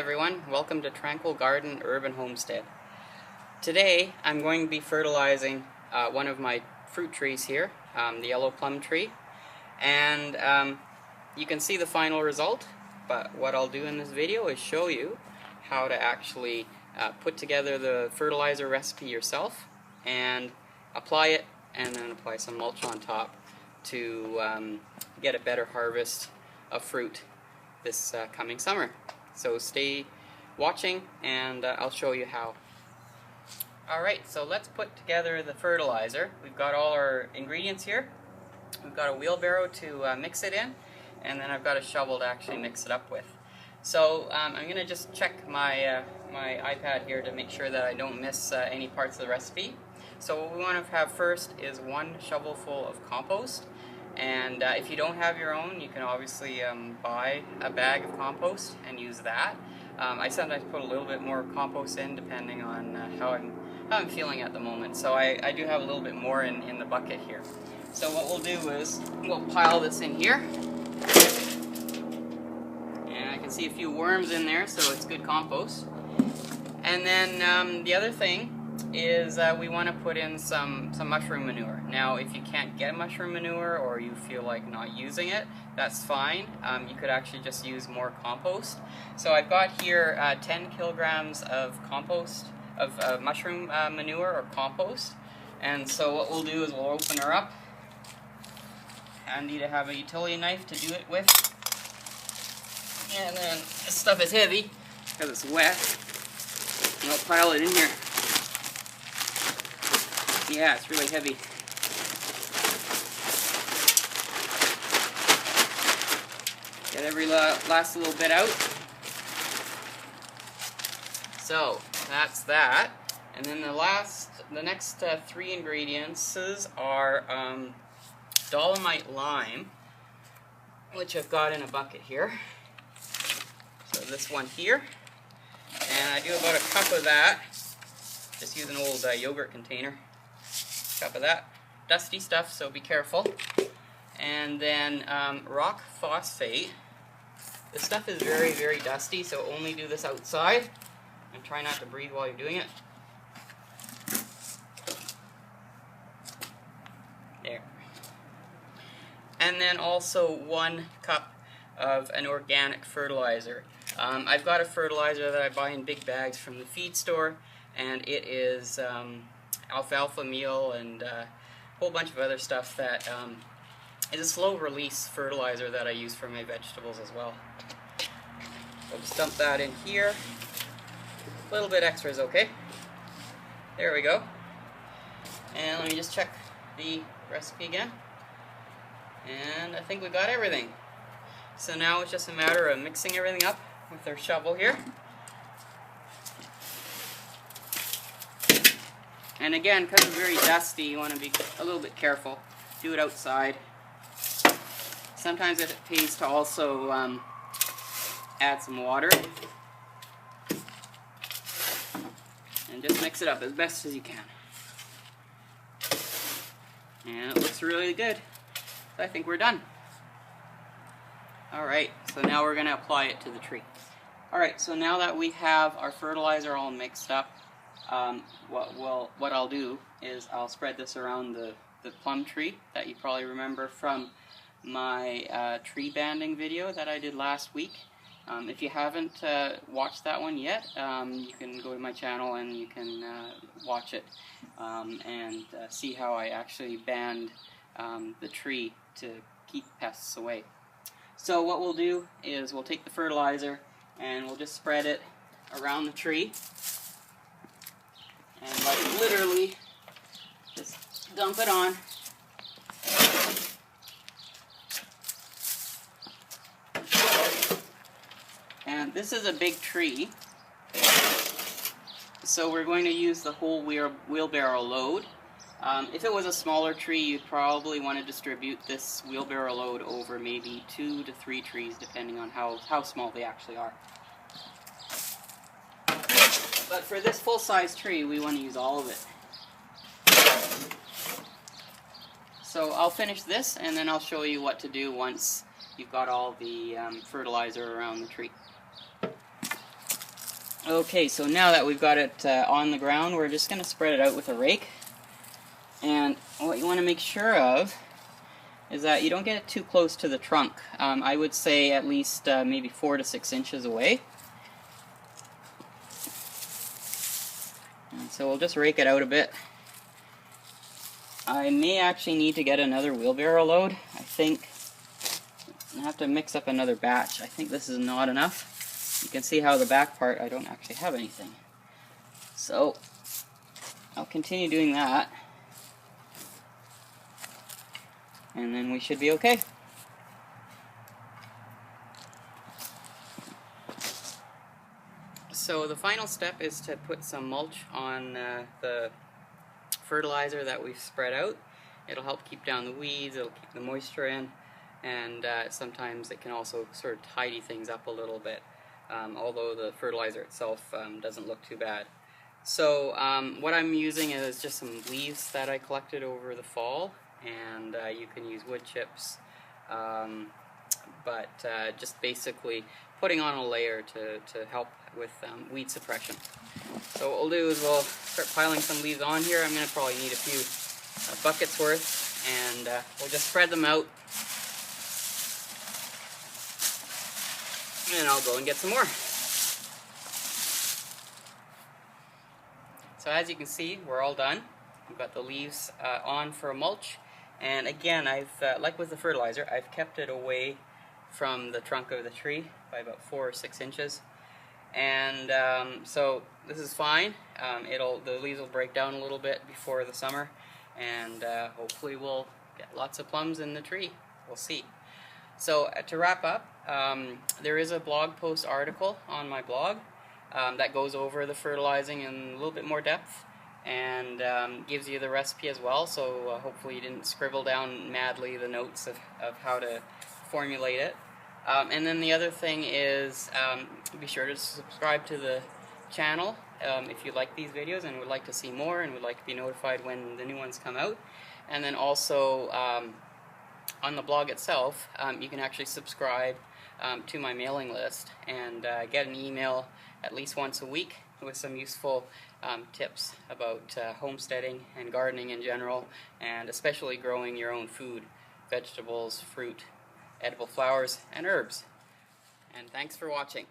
everyone, welcome to Tranquil Garden Urban Homestead. Today I'm going to be fertilizing one of my fruit trees here, the yellow plum tree, and you can see the final result, but what I'll do in this video is show you how to actually put together the fertilizer recipe yourself and apply it, and then apply some mulch on top to get a better harvest of fruit this coming summer. So stay watching and I'll show you how. Alright, so let's put together the fertilizer. We've got all our ingredients here. We've got a wheelbarrow to mix it in, and then I've got a shovel to actually mix it up with. So I'm going to just check my iPad here to make sure that I don't miss any parts of the recipe. So what we want to have first is 1 shovelful of compost. And if you don't have your own, you can obviously buy a bag of compost and use that. I sometimes put a little bit more compost in depending on how I'm feeling at the moment. So I do have a little bit more in the bucket here. So what we'll do is we'll pile this in here. And I can see a few worms in there, so it's good compost. And then the other thing is we want to put in some mushroom manure. Now if you can't get mushroom manure or you feel like not using it, that's fine. You could actually just use more compost. So I've got here 10 kilograms of compost, of mushroom manure or compost. And so what we'll do is we'll open her up. Handy to have a utility knife to do it with. And then this stuff is heavy because it's wet. And I'll pile it in here. Yeah, it's really heavy. Get every last little bit out. So that's that. And then the next 3 ingredients are dolomite lime, which I've got in a bucket here. So this one here, and I do about a cup of that. Just use an old yogurt container. Cup of that. Dusty stuff, so be careful. And then rock phosphate. This stuff is very, very dusty, so only do this outside. And try not to breathe while you're doing it. There. And then also 1 cup of an organic fertilizer. I've got a fertilizer that I buy in big bags from the feed store, and it is alfalfa meal and a whole bunch of other stuff that is a slow release fertilizer that I use for my vegetables as well. I'll just dump that in here. A little bit extra is okay. There we go. And let me just check the recipe again. And I think we got everything. So now it's just a matter of mixing everything up with our shovel here. And again, because it's very dusty, you want to be a little bit careful. Do it outside. Sometimes it pays to also add some water. And just mix it up as best as you can. And it looks really good. So I think we're done. Alright, so now we're going to apply it to the tree. Alright, so now that we have our fertilizer all mixed up, what I'll do is I'll spread this around the plum tree that you probably remember from my tree banding video that I did last week. If you haven't watched that one yet, you can go to my channel and you can watch it and see how I actually band the tree to keep pests away. So what we'll do is we'll take the fertilizer and we'll just spread it around the tree. And like literally, just dump it on. And this is a big tree, so we're going to use the whole wheelbarrow load. If it was a smaller tree, you'd probably want to distribute this wheelbarrow load over maybe 2 to 3 trees, depending on how small they actually are. But for this full-size tree, we want to use all of it. So I'll finish this, and then I'll show you what to do once you've got all the fertilizer around the tree. Okay, so now that we've got it on the ground, we're just going to spread it out with a rake. And what you want to make sure of is that you don't get it too close to the trunk. I would say at least maybe 4 to 6 inches away. And so we'll just rake it out a bit. I may actually need to get another wheelbarrow load. I think I have to mix up another batch. I think this is not enough. You can see how the back part, I don't actually have anything. So I'll continue doing that. And then we should be okay. So the final step is to put some mulch on the fertilizer that we've spread out. It'll help keep down the weeds, it'll keep the moisture in, and sometimes it can also sort of tidy things up a little bit, although the fertilizer itself doesn't look too bad. So what I'm using is just some leaves that I collected over the fall, and you can use wood chips, but just basically putting on a layer to help with weed suppression. So what we'll do is we'll start piling some leaves on here. I'm going to probably need a few buckets worth, and we'll just spread them out, and I'll go and get some more. So as you can see, we're all done. We've got the leaves on for a mulch, and again, like with the fertilizer, I've kept it away from the trunk of the tree by about 4 or 6 inches, and so this is fine. The leaves will break down a little bit before the summer, and hopefully we'll get lots of plums in the tree. We'll see. So to wrap up, there is a blog post article on my blog that goes over the fertilizing in a little bit more depth, and gives you the recipe as well, so hopefully you didn't scribble down madly the notes of how to formulate it. And then the other thing is, be sure to subscribe to the channel if you like these videos and would like to see more and would like to be notified when the new ones come out. And then also on the blog itself, you can actually subscribe to my mailing list and get an email at least once a week with some useful tips about homesteading and gardening in general, and especially growing your own food, vegetables, fruit, edible flowers, and herbs. And thanks for watching.